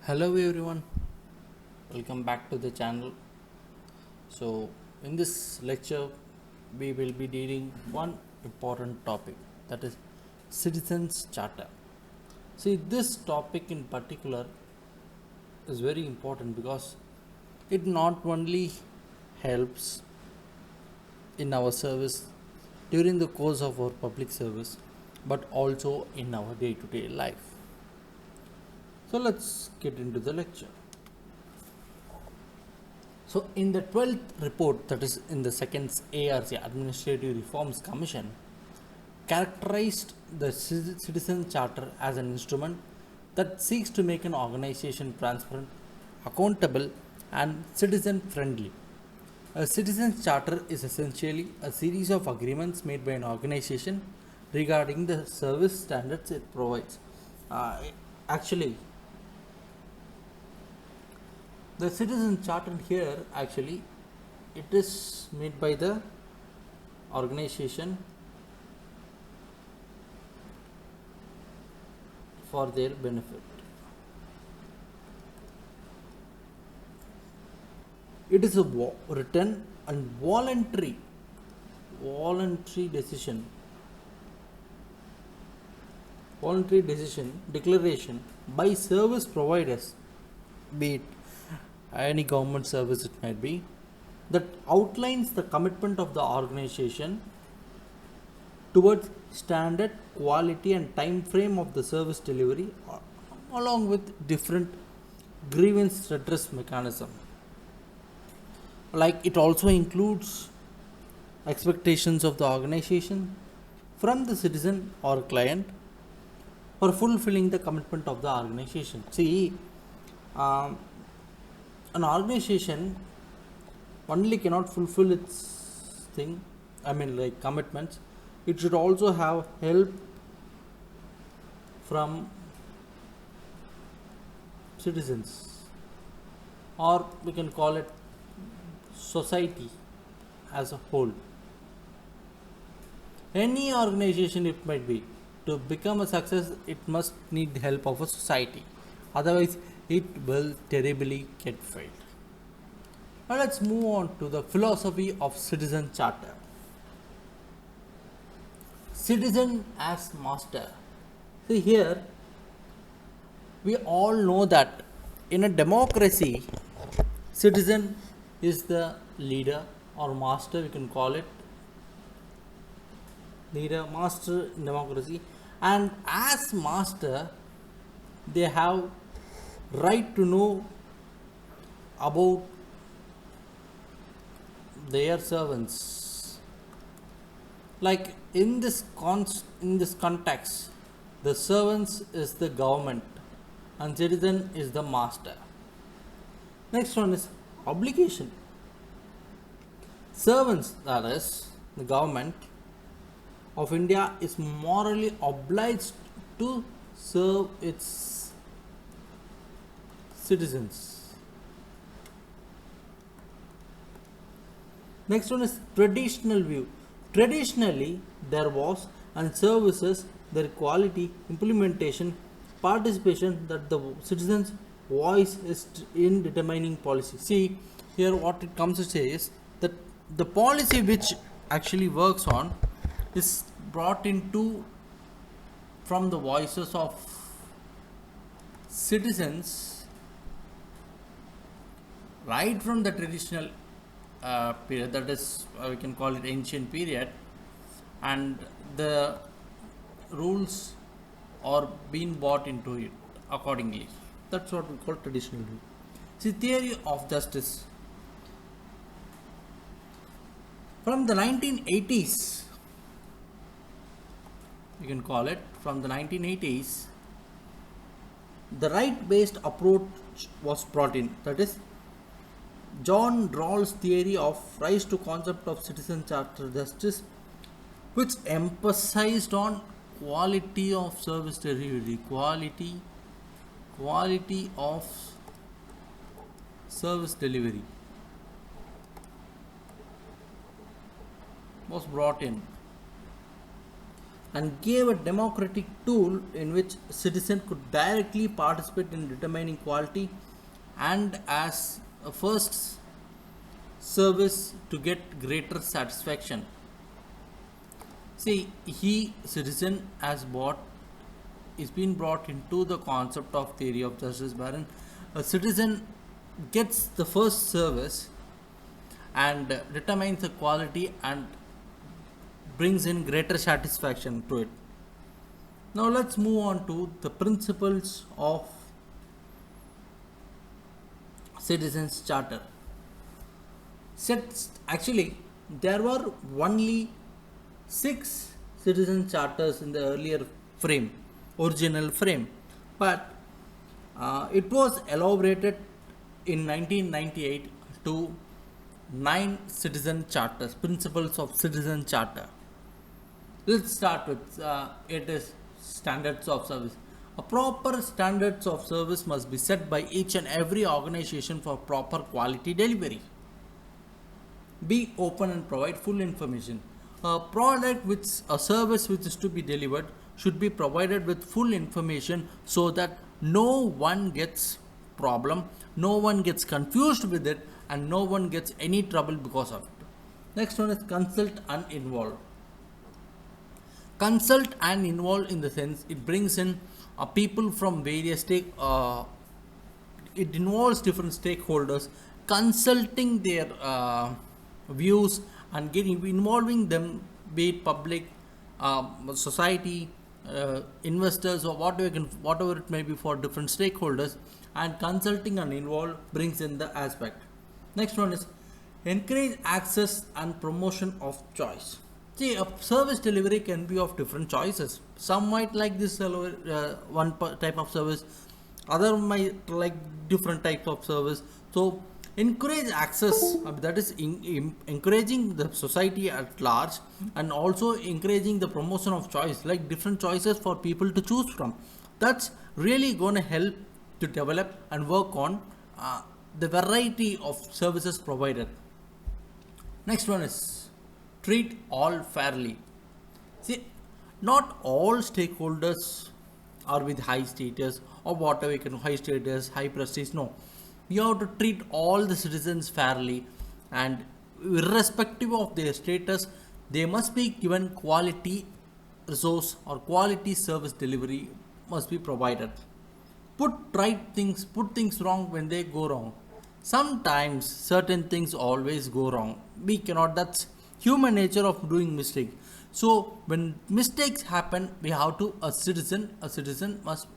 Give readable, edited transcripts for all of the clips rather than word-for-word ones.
Hello everyone, welcome back to the channel. So, in this lecture, we will be dealing one important topic, that is citizens charter. See, this topic in particular is very important because it not only helps in our service during the course of our public service but also in our day-to-day life. So let's get into the lecture. So, in the 12th report, that is in the second ARC Administrative Reforms Commission, characterized the Citizen Charter as an instrument that seeks to make an organization transparent, accountable, and citizen friendly. A citizen's charter is essentially a series of agreements made by an organization regarding the service standards it provides. Uh, Actually, the citizen charter here it is made by the organization for their benefit. It is a written and voluntary decision declaration by service providers, be it any government service it might be, that outlines the commitment of the organization towards standard, quality, and time frame of the service delivery, along with different grievance redress mechanism. Like, it also includes expectations of the organization from the citizen or client for fulfilling the commitment of the organization. See, um, an organization only cannot fulfill its thing, like commitments. It should also have help from citizens, or we can call it society as a whole. Any organization it might be, to become a success, it must need the help of a society. Otherwise, it will terribly get failed. Now let's move on to the philosophy of citizen charter. Citizen as master. See here, we all know that in a democracy, citizen is the leader or master, we can call it leader, master in democracy, and as master, they have right to know about their servants. Like, in this context, the servants is the government and citizen is the master. Next one is obligation. Servants, that is the government of India, is morally obliged to serve its citizens. Next one is traditional view. Traditionally, there was and services their quality, implementation, participation that the citizens' voice is in determining policy. See, here what it comes to say is that the policy which actually works on is brought into from the voices of citizens right from the traditional period, that is we can call it ancient period, and the rules are being brought into it accordingly. That's what we call traditional rule. See, theory of justice from the 1980s, you can call it from the 1980s, the right based approach was brought in, that is John Rawls' theory of rise to concept of citizen charter justice, which emphasized on quality of service delivery, quality of service delivery was brought in. and gave a democratic tool in which citizens could directly participate in determining quality and as a first service to get greater satisfaction. See, he citizen has bought is being brought into the concept of theory of justice wherein a citizen gets the first service and determines the quality and brings in greater satisfaction to it. Now let's move on to the principles of citizens charter. Actually, there were only 6 citizen charters in the earlier original frame, but it was elaborated in 1998 to 9 citizen charters, principles of citizen charter. Let's start with it is standards of service. A proper standards of service must be set by each and every organization for proper quality delivery. Be open and provide full information. A service which is to be delivered should be provided with full information so that no one gets problem, no one gets confused with it, and no one gets any trouble because of it. Next one is consult and involve. Consult and involve in the sense it brings in people from various it involves different stakeholders, consulting their views and getting involving them, be it public, society, investors, or whatever it may be for different stakeholders, and consulting and involve brings in the aspect. Next one is encourage access and promotion of choice. See, a service delivery can be of different choices. Some might like this type of service, other might like different types of service. So encourage access, that is encouraging the society at large, and also encouraging the promotion of choice, like different choices for people to choose from. That's really going to help to develop and work on the variety of services provided. Next one is treat all fairly. See, not all stakeholders are with high status or whatever you can high status, high prestige. No, you have to treat all the citizens fairly, and irrespective of their status, they must be given quality resource or quality service delivery must be provided. Put things wrong when they go wrong. Sometimes certain things always go wrong. We cannot, that's human nature of doing mistake. So when mistakes happen, we have to, a citizen must,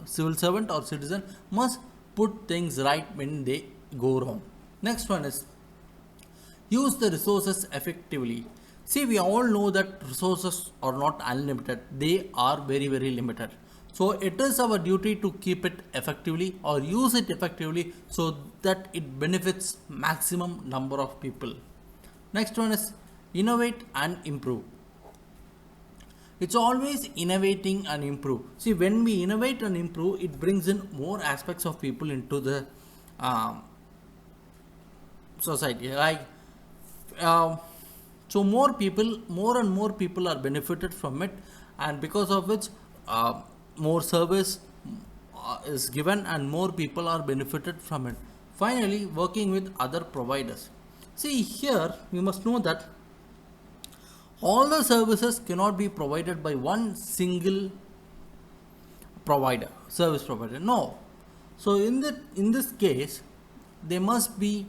civil servant or citizen must put things right when they go wrong. Next one is use the resources effectively. See, we all know that resources are not unlimited. They are very, very limited. So it is our duty to keep it effectively or use it effectively so that it benefits maximum number of people. Next one is innovate and improve. It's always innovating and improve. See, when we innovate and improve, it brings in more aspects of people into the society. Like, so more and more people are benefited from it, and because of which more service is given and more people are benefited from it. Finally, working with other providers. See, here we must know that all the services cannot be provided by one single service provider. No. So in this case, they must be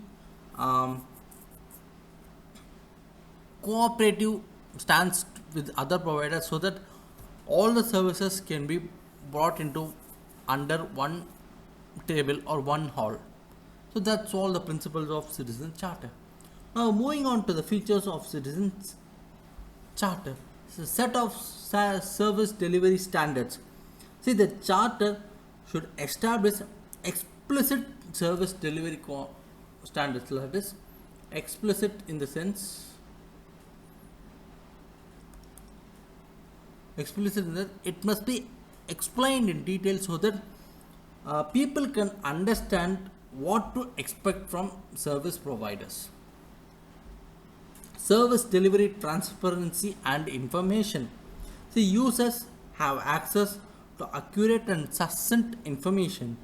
cooperative stance with other providers so that all the services can be brought into under one table or one hall. So that's all the principles of citizen charter. Now moving on to the features of citizens charter. It's a set of service delivery standards. See, the charter should establish explicit service delivery standards. That is explicit in the sense that it must be explained in detail so that people can understand what to expect from service providers. Service delivery transparency and information. See, users have access to accurate and succinct information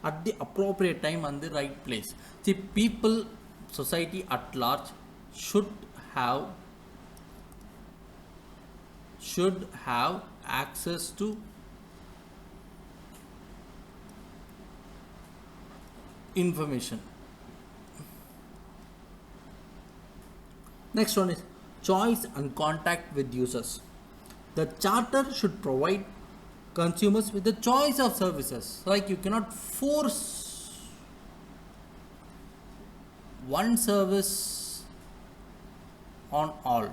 at the appropriate time and the right place. See, people, society at large should have access to information. Next one is choice and contact with users. The charter should provide consumers with the choice of services. Like, you cannot force one service on all.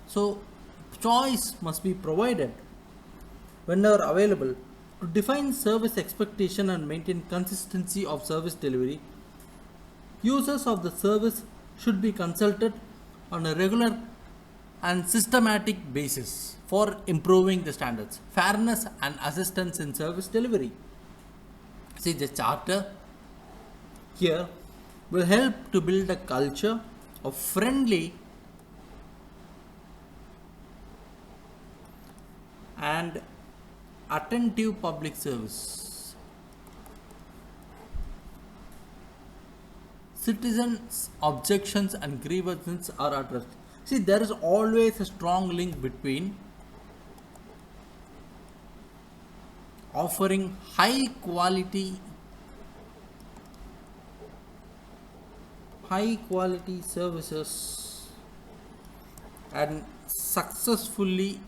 So choice must be provided whenever available. To define service expectation and maintain consistency of service delivery, users of the service should be consulted on a regular and systematic basis for improving the standards, fairness and assistance in service delivery. See, the charter here will help to build a culture of friendly and attentive public service. Citizens' objections and grievances are addressed. See, there is always a strong link between offering high quality services and successfully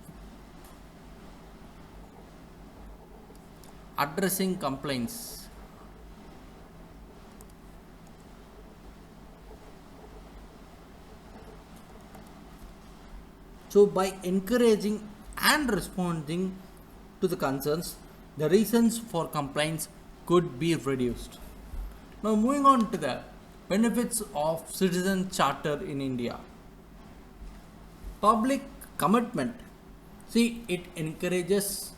addressing complaints. So, by encouraging and responding to the concerns, the reasons for complaints could be reduced. Now, moving on to the benefits of citizen charter in India. Public commitment. See, it encourages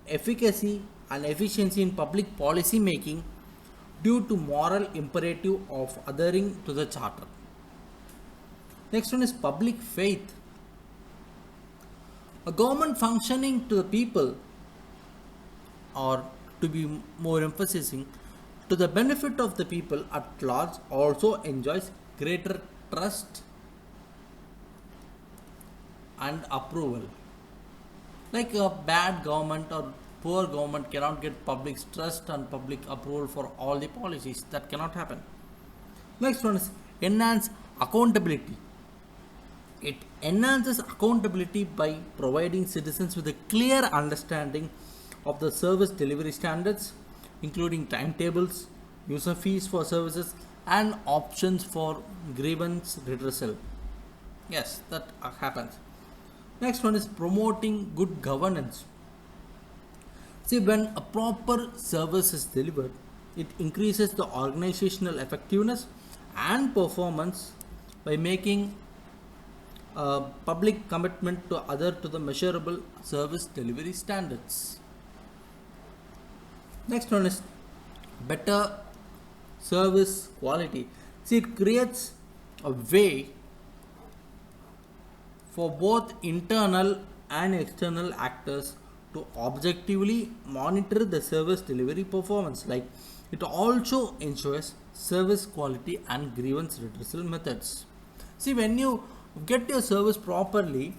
efficacy and efficiency in public policy making due to moral imperative of adhering to the charter. Next one is public faith. A government functioning to the people, or to be more emphasizing, to the benefit of the people at large, also enjoys greater trust and approval. Like, a bad government or poor government cannot get public trust and public approval for all the policies. That cannot happen. Next one is enhance accountability. It enhances accountability by providing citizens with a clear understanding of the service delivery standards, including timetables, user fees for services, and options for grievance redressal. Yes, that happens. Next one is promoting good governance. See, when a proper service is delivered, it increases the organizational effectiveness and performance by making public commitment to adhere to the measurable service delivery standards. Next one is better service quality. See, it creates a way for both internal and external actors to objectively monitor the service delivery performance. Like, it also ensures service quality and grievance redressal methods. See, when you get your service properly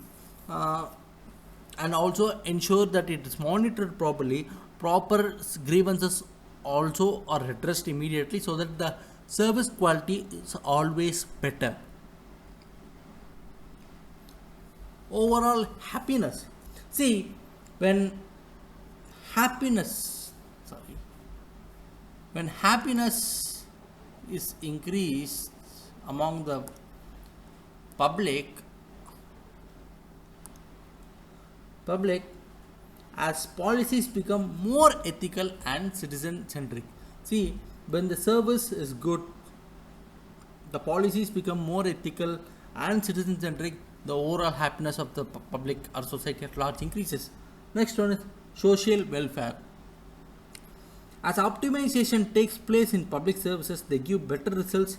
and also ensure that it is monitored properly, proper grievances also are redressed immediately, so that the service quality is always better. Overall happiness. See, when happiness is increased among the public as policies become more ethical and citizen-centric. See, when the service is good, the policies become more ethical and citizen-centric, the overall happiness of the public or society at large increases. Next one is social welfare. As optimization takes place in public services, they give better results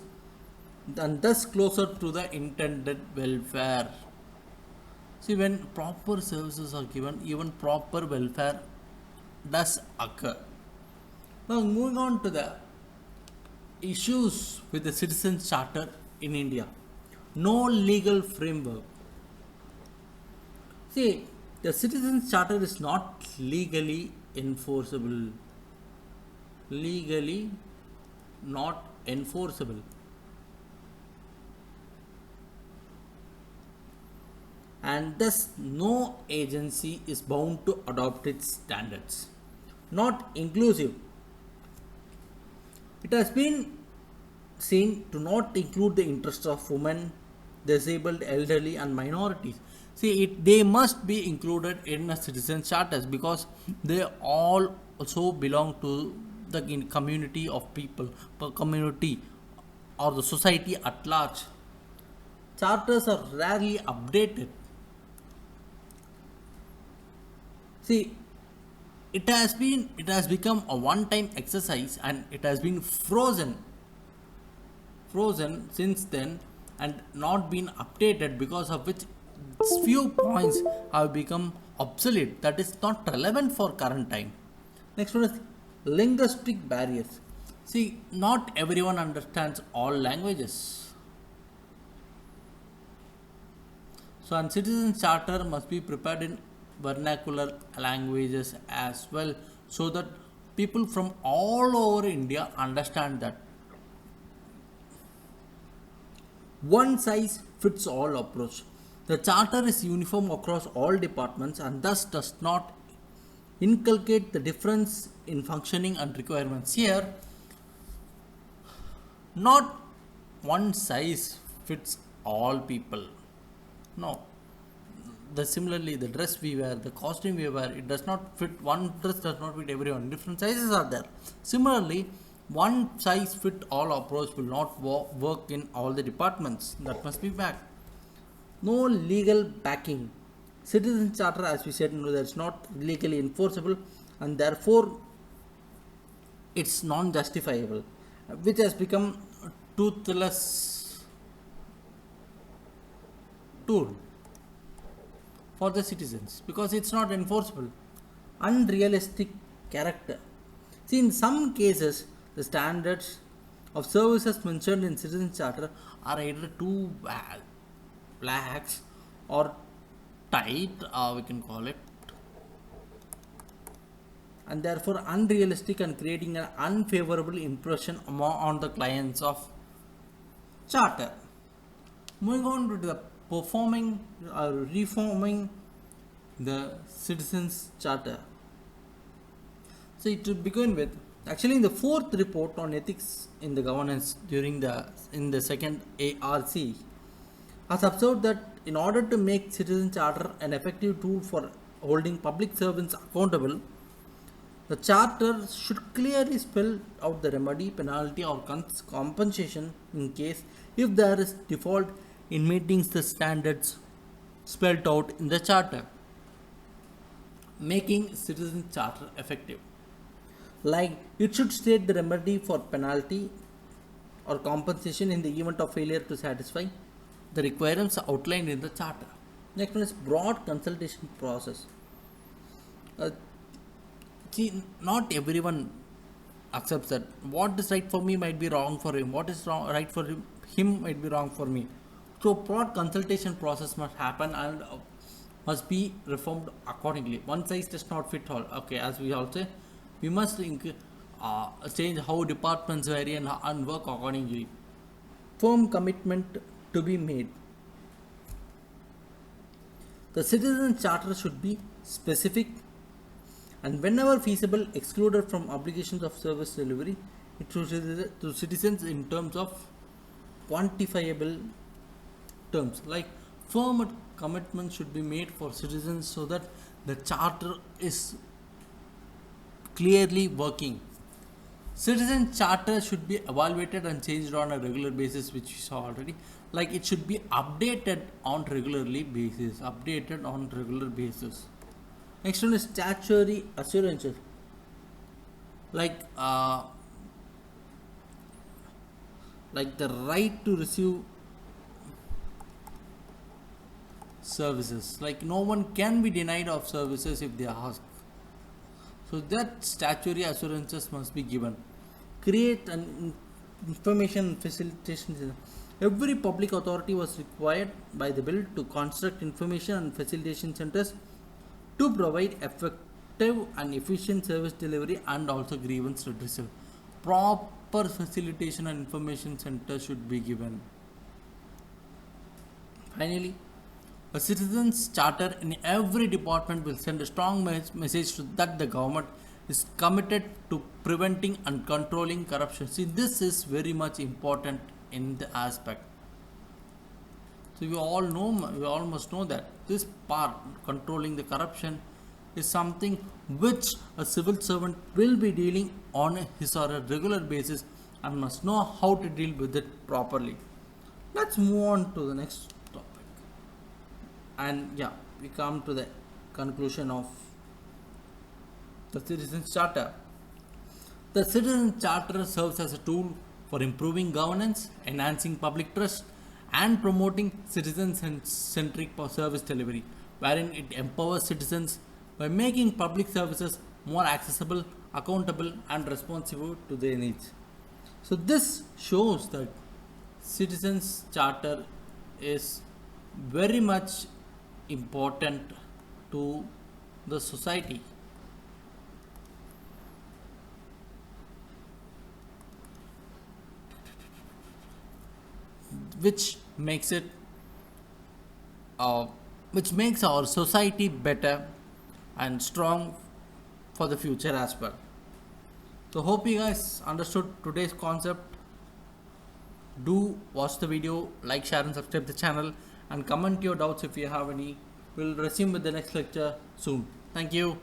and thus closer to the intended welfare. See, when proper services are given, even proper welfare does occur. Now moving on to the issues with the citizens charter in India. No legal framework. See, the citizens charter is not legally enforceable. Legally not enforceable. And thus no agency is bound to adopt its standards. Not inclusive. It has been seen to not include the interests of women, disabled, elderly, and minorities. See, they must be included in a citizen charters because they all also belong to the community of people, per community, or the society at large. Charters are rarely updated. See, it has become a one-time exercise and it has been frozen since then and not been updated, because of which few points have become obsolete, that is not relevant for current time. Next one is linguistic barriers. See, not everyone understands all languages. So, and citizen charter must be prepared in vernacular languages as well, so that people from all over India understand that. One size fits all approach. The charter is uniform across all departments and thus does not inculcate the difference in functioning and requirements. Here, not one size fits all people. No. Similarly, the dress we wear, the costume we wear, it does not fit. One dress does not fit everyone. Different sizes are there. Similarly, one size fit all approach will not work in all the departments. That must be back. No legal backing. Citizen charter, as we said, that's not legally enforceable, and therefore it's non-justifiable, which has become a toothless tool for the citizens because it's not enforceable. Unrealistic character. See, in some cases, the standards of services mentioned in citizen charter are either too lax or tight, we can call it, and therefore unrealistic and creating an unfavorable impression on the clients of charter. Moving on to the reforming the citizens charter. So to begin with, actually in the fourth report on ethics in the governance in the second ARC has observed that in order to make citizen charter an effective tool for holding public servants accountable, the charter should clearly spell out the remedy, penalty, or compensation in case if there is default in meeting the standards spelled out in the charter, making citizen charter effective. Like, it should state the remedy for penalty or compensation in the event of failure to satisfy the requirements outlined in the charter. Next one is broad consultation process. See, not everyone accepts that what is right for me might be wrong for him, what is right for him might be wrong for me. So broad consultation process must happen and must be reformed accordingly. One size does not fit all. Okay, as we all say, we must change how departments vary and work accordingly. Firm commitment to be made. The citizen charter should be specific and whenever feasible excluded from obligations of service delivery to citizens in terms of quantifiable terms. Like, firm commitment should be made for citizens so that the charter is clearly working. Citizen charter should be evaluated and changed on a regular basis, which we saw already. Like, it should be updated on regular basis. Next one is statutory assurances. Like, like the right to receive services. Like no one can be denied of services if they ask. So that statutory assurances must be given. Create an information facilitation system. Every public authority was required by the bill to construct information and facilitation centers to provide effective and efficient service delivery and also grievance redressal. Proper facilitation and information centers should be given. Finally, a citizen's charter in every department will send a strong message that the government is committed to preventing and controlling corruption. See, this is very much important in the aspect. So we all must know that this part, controlling the corruption, is something which a civil servant will be dealing on his or a regular basis and must know how to deal with it properly. Let's move on to the next topic. And yeah, we come to the conclusion of the Citizens Charter. The Citizens Charter serves as a tool for improving governance, enhancing public trust, and promoting citizen-centric service delivery, wherein it empowers citizens by making public services more accessible, accountable, and responsive to their needs. So this shows that Citizens Charter is very much important to the society. Which makes it which makes our society better and strong for the future as well. So hope you guys understood today's concept. Do watch the video, like, share and subscribe the channel, and comment your doubts if you have any. We'll resume with the next lecture soon. Thank you.